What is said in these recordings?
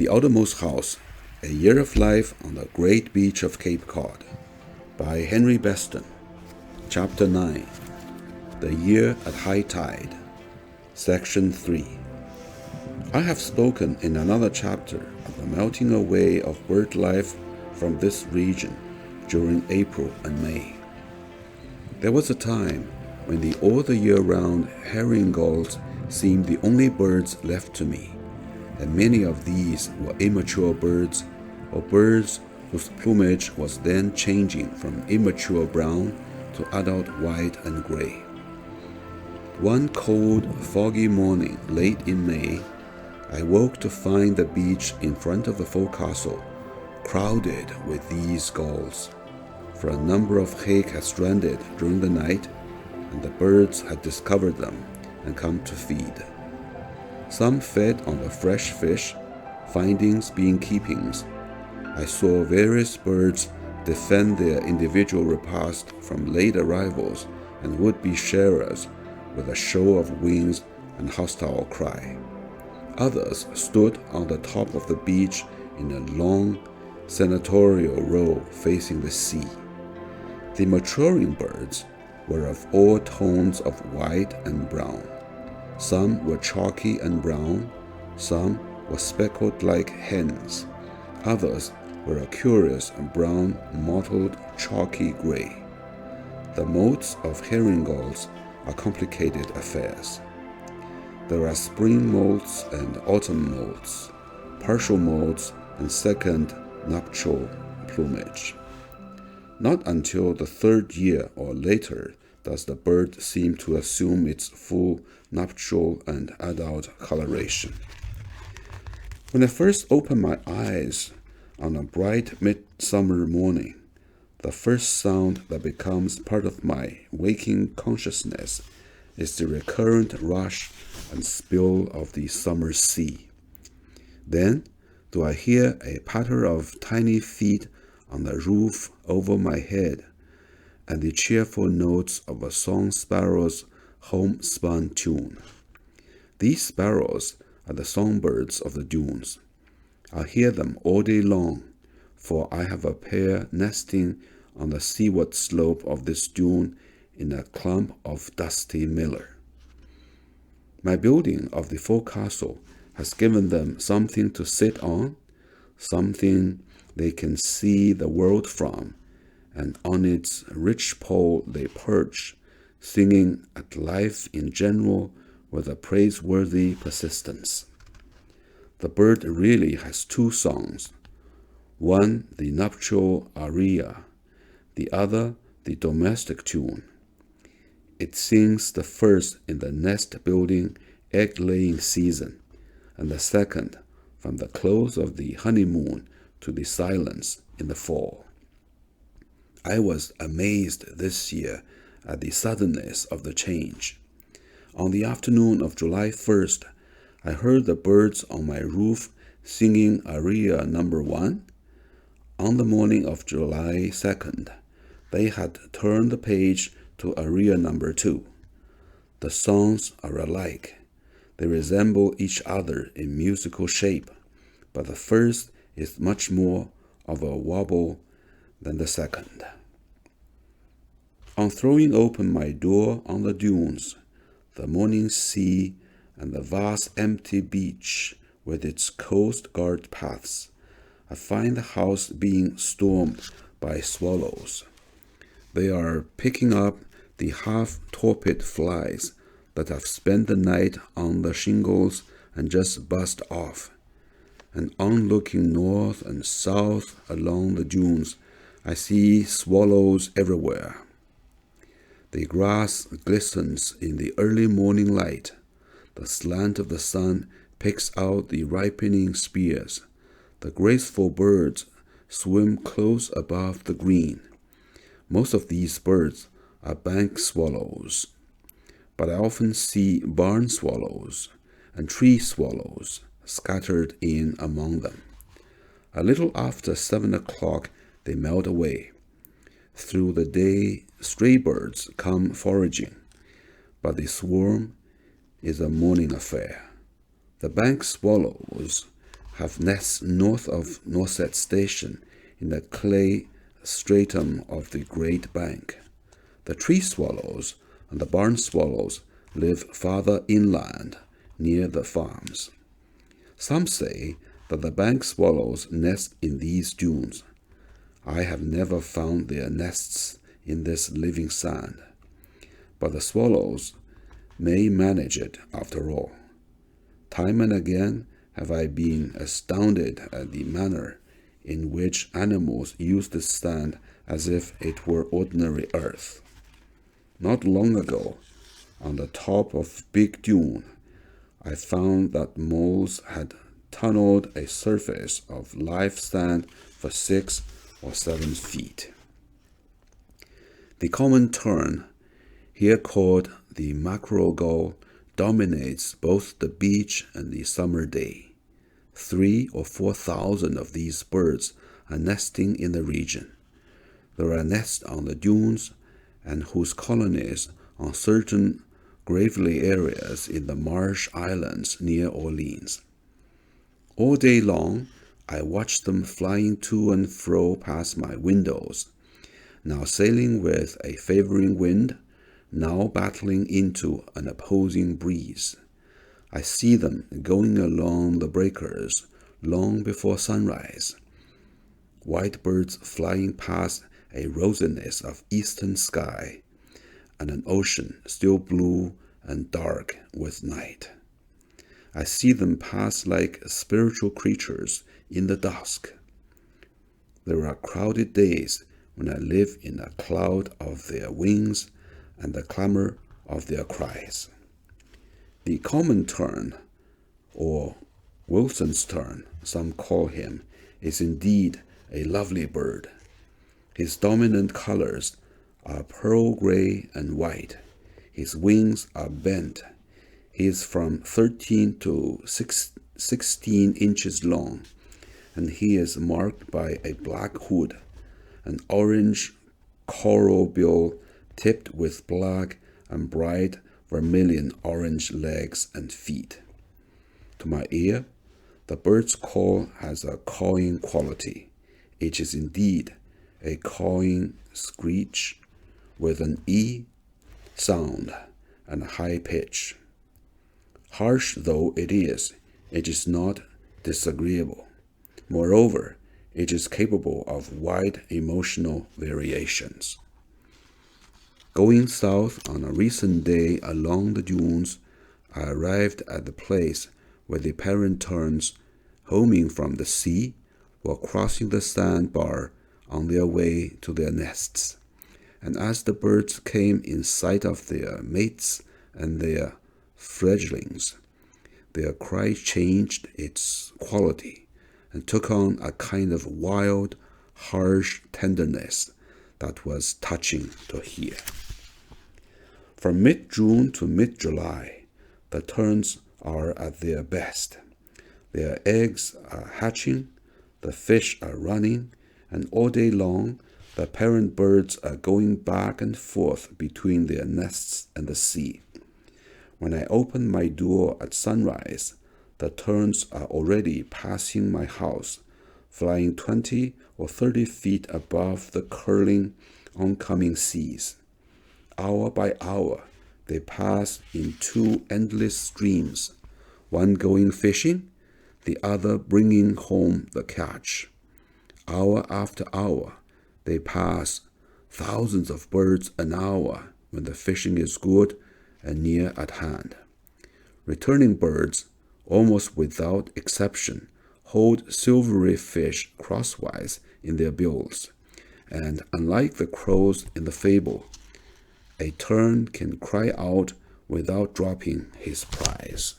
The Outermost House, A Year of Life on the Great Beach of Cape Cod by Henry Beston. Chapter 9, The Year at High Tide. Section 3. I have spoken in another chapter of the melting away of bird life from this region during April and May. There was a time when the all-the-year-round herring gulls seemed the only birds left to me, and many of these were immature birds, or birds whose plumage was then changing from immature brown to adult white and gray. One cold, foggy morning late in May, I woke to find the beach in front of the forecastle crowded with these gulls, for a number of hake had stranded during the night, and the birds had discovered them and come to feed. Some fed on the fresh fish, findings being keepings. I saw various birds defend their individual repast from late arrivals and would-be sharers with a show of wings and hostile cry. Others stood on the top of the beach in a long senatorial row facing the sea. The maturing birds were of all tones of white and brown. Some were chalky and brown, some were speckled like hens, others were a curious brown mottled chalky gray. The moults of herring gulls are complicated affairs. There are spring moults and autumn moults, partial moults and second nuptial plumage. Not until the third year or later does the bird seem to assume its full nuptial and adult coloration. When I first opened my eyes on a bright midsummer morning, the first sound that becomes part of my waking consciousness is the recurrent rush and spill of the summer sea. Then do I hear a patter of tiny feet on the roof over my head, and the cheerful notes of a song sparrow's homespun tune. These sparrows are the songbirds of the dunes. I hear them all day long, for I have a pair nesting on the seaward slope of this dune in a clump of dusty miller. My building of the forecastle has given them something to sit on, something they can see the world from, and on its ridge pole they perch, singing at life in general with a praiseworthy persistence. The bird really has two songs, one the nuptial aria, the other the domestic tune. It sings the first in the nest-building, egg-laying season, and the second from the close of the honeymoon to the silence in the fall. I was amazed this year at the suddenness of the change. On the afternoon of July 1st, I heard the birds on my roof singing aria number 1. On the morning of July 2nd, they had turned the page to aria number 2. The songs are alike. They resemble each other in musical shape, but the first is much more of a warble than the second. On throwing open my door on the dunes, the morning sea and the vast empty beach with its coast guard paths, I find the house being stormed by swallows. They are picking up the half-torpid flies that have spent the night on the shingles and just buzzed off. And on looking north and south along the dunes, I see swallows everywhere. The grass glistens in the early morning light. The slant of the sun picks out the ripening spears. The graceful birds swim close above the green. Most of these birds are bank swallows, but I often see barn swallows and tree swallows scattered in among them. A little after 7 o'clock, they melt away. Through the day, stray birds come foraging, but the swarm is a morning affair. The bank swallows have nests north of Norset Station in the clay stratum of the Great Bank. The tree swallows and the barn swallows live farther inland, near the farms. Some say that the bank swallows nest in these dunes. I have never found their nests in this living sand, but the swallows may manage it after all. Time and again have I been astounded at the manner in which animals use this sand as if it were ordinary earth. Not long ago, on the top of Big Dune, I found that moles had tunneled a surface of live sand for 6 or 7 feet. The common tern, here called the mackerel gull, dominates both the beach and the summer day. 3,000 or 4,000 of these birds are nesting in the region. There are nests on the dunes, and whose colonies on certain gravelly areas in the marsh islands near Orleans. All day long, I watch them flying to and fro past my windows, now sailing with a favoring wind, now battling into an opposing breeze. I see them going along the breakers long before sunrise. White birds flying past a rosiness of eastern sky, and an ocean still blue and dark with night. I see them pass like spiritual creatures in the dusk. There are crowded days when I live in a cloud of their wings and the clamor of their cries. The common tern, or Wilson's tern, some call him, is indeed a lovely bird. His dominant colors are pearl gray and white. His wings are bent. He is from 13 to 16 inches long, and he is marked by a black hood, an orange coral bill tipped with black and bright vermilion orange legs and feet. To my ear, the bird's call has a cawing quality. It is indeed a cawing screech with an E sound and a high pitch. Harsh though it is not disagreeable. Moreover, it is capable of wide emotional variations. Going south on a recent day along the dunes, I arrived at the place where the parent terns, homing from the sea, were crossing the sandbar on their way to their nests. And as the birds came in sight of their mates and their fledglings, their cry changed its quality and took on a kind of wild, harsh tenderness that was touching to hear. From mid-June to mid-July, the terns are at their best. Their eggs are hatching, the fish are running, and all day long, the parent birds are going back and forth between their nests and the sea. When I open my door at sunrise, the terns are already passing my house, flying 20 or 30 feet above the curling, oncoming seas. Hour by hour, they pass in 2 endless streams, one going fishing, the other bringing home the catch. Hour after hour, they pass thousands of birds an hour when the fishing is good and near at hand. Returning birds, almost without exception, hold silvery fish crosswise in their bills, and unlike the crows in the fable, a tern can cry out without dropping his prize.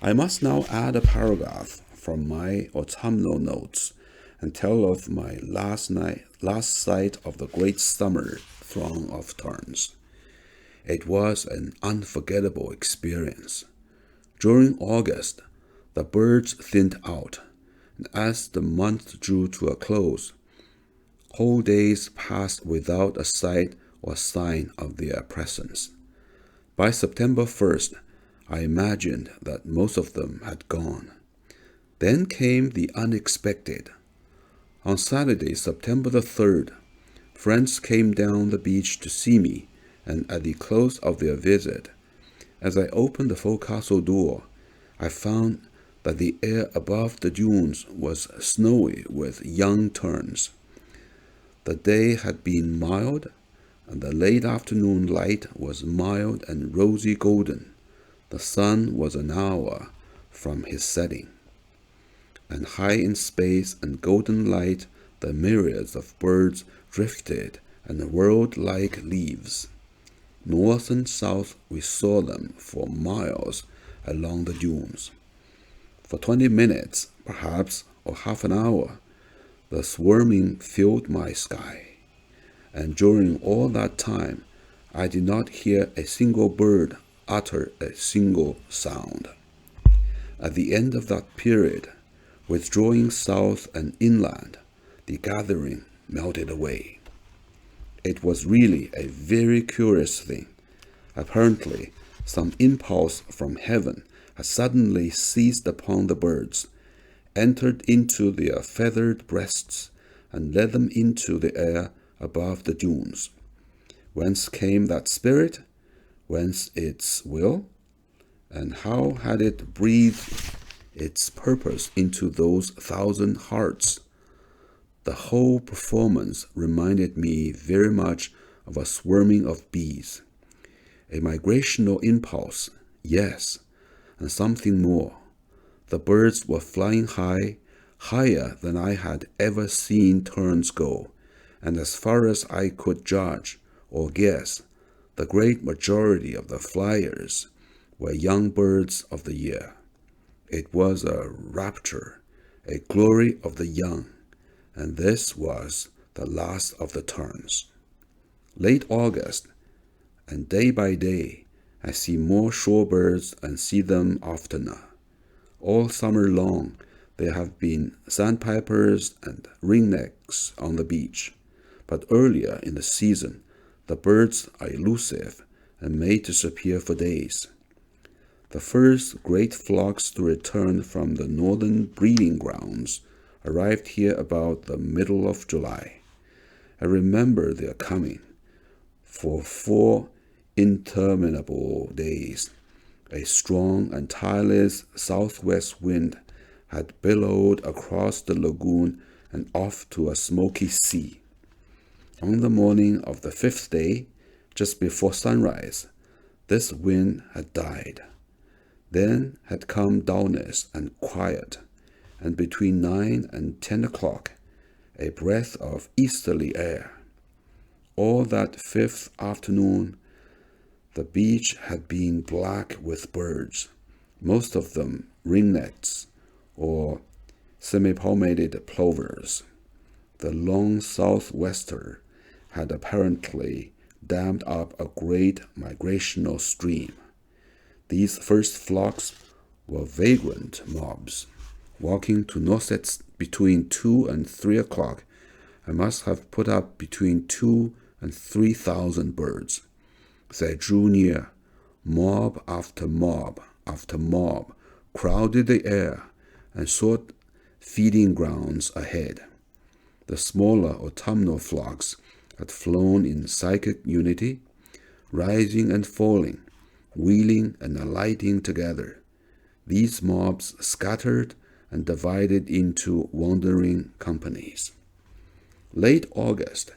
I must now add a paragraph from my autumnal notes and tell of my last sight of the great summer throng of terns. It was an unforgettable experience. During August, the birds thinned out, and as the month drew to a close, whole days passed without a sight or sign of their presence. By September 1st, I imagined that most of them had gone. Then came the unexpected. On Saturday, September the 3rd, friends came down the beach to see me, and at the close of their visit, as I opened the forecastle door, I found that the air above the dunes was snowy with young terns. The day had been mild, and the late afternoon light was mild and rosy golden. The sun was an hour from his setting, and high in space and golden light the myriads of birds drifted and whirled like leaves. North and south we saw them for miles along the dunes. For 20 minutes, perhaps, or half an hour, the swarming filled my sky, and during all that time I did not hear a single bird utter a single sound. At the end of that period, withdrawing south and inland, the gathering melted away. It was really a very curious thing. Apparently, some impulse from heaven had suddenly seized upon the birds, entered into their feathered breasts, and led them into the air above the dunes. Whence came that spirit? Whence its will? And how had it breathed its purpose into those 1,000 hearts? The whole performance reminded me very much of a swarming of bees. A migrational impulse, yes, and something more. The birds were flying high, higher than I had ever seen terns go, and as far as I could judge or guess, the great majority of the flyers were young birds of the year. It was a rapture, a glory of the young, and this was the last of the terns. Late August, and day by day, I see more shorebirds and see them oftener. All summer long, there have been sandpipers and ringnecks on the beach, but earlier in the season, the birds are elusive and may disappear for days. The first great flocks to return from the northern breeding grounds arrived here about the middle of July. I remember their coming. For 4 interminable days, a strong and tireless southwest wind had billowed across the lagoon and off to a smoky sea. On the morning of the 5th day, just before sunrise, this wind had died. Then had come dullness and quiet, and between 9 and 10 o'clock, a breath of easterly air. All that 5th afternoon, the beach had been black with birds, most of them ringnecks or semi-palmated plovers. The long southwester had apparently dammed up a great migrational stream. These first flocks were vagrant mobs, walking to Nauset between 2 and 3 o'clock. I must have put up between 2 and 3,000 birds. As I drew near, mob after mob after mob crowded the air and sought feeding grounds ahead. The smaller autumnal flocks had flown in psychic unity, rising and falling, wheeling and alighting together. These mobs scattered and divided into wandering companies. Late August,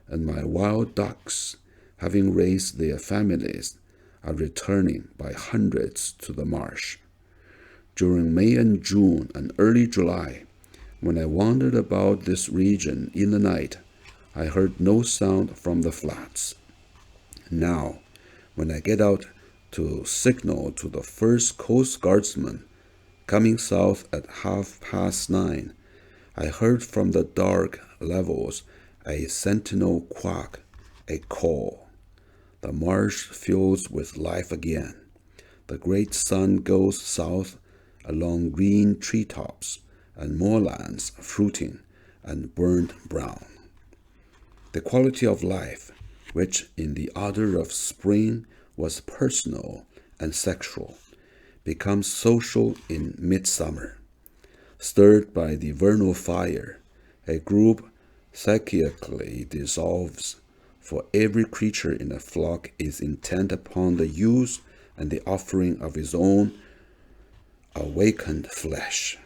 and my wild ducks, having raised their families, are returning by hundreds to the marsh. During May and June and early July, when I wandered about this region in the night, I heard no sound from the flats. Now, when I get out to signal to the first Coast Guardsman coming south at 9:30, I heard from the dark levels a sentinel quack, a call. The marsh fills with life again. The great sun goes south along green treetops and moorlands fruiting and burned brown. The quality of life, which in the ardor of spring was personal and sexual, becomes social in midsummer. Stirred by the vernal fire, a group psychically dissolves, for every creature in the flock is intent upon the use and the offering of his own awakened flesh.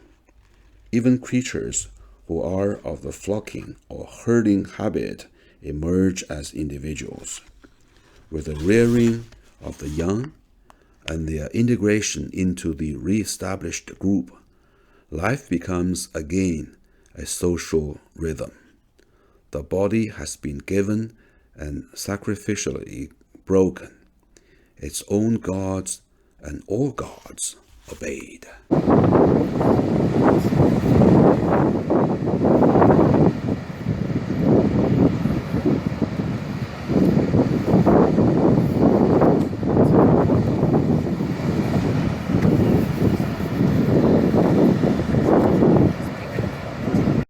Even creatures who are of the flocking or herding habit emerge as individuals. With the rearing of the young and their integration into the re-established group, life becomes again a social rhythm. The body has been given and sacrificially broken, its own gods and all gods obeyed.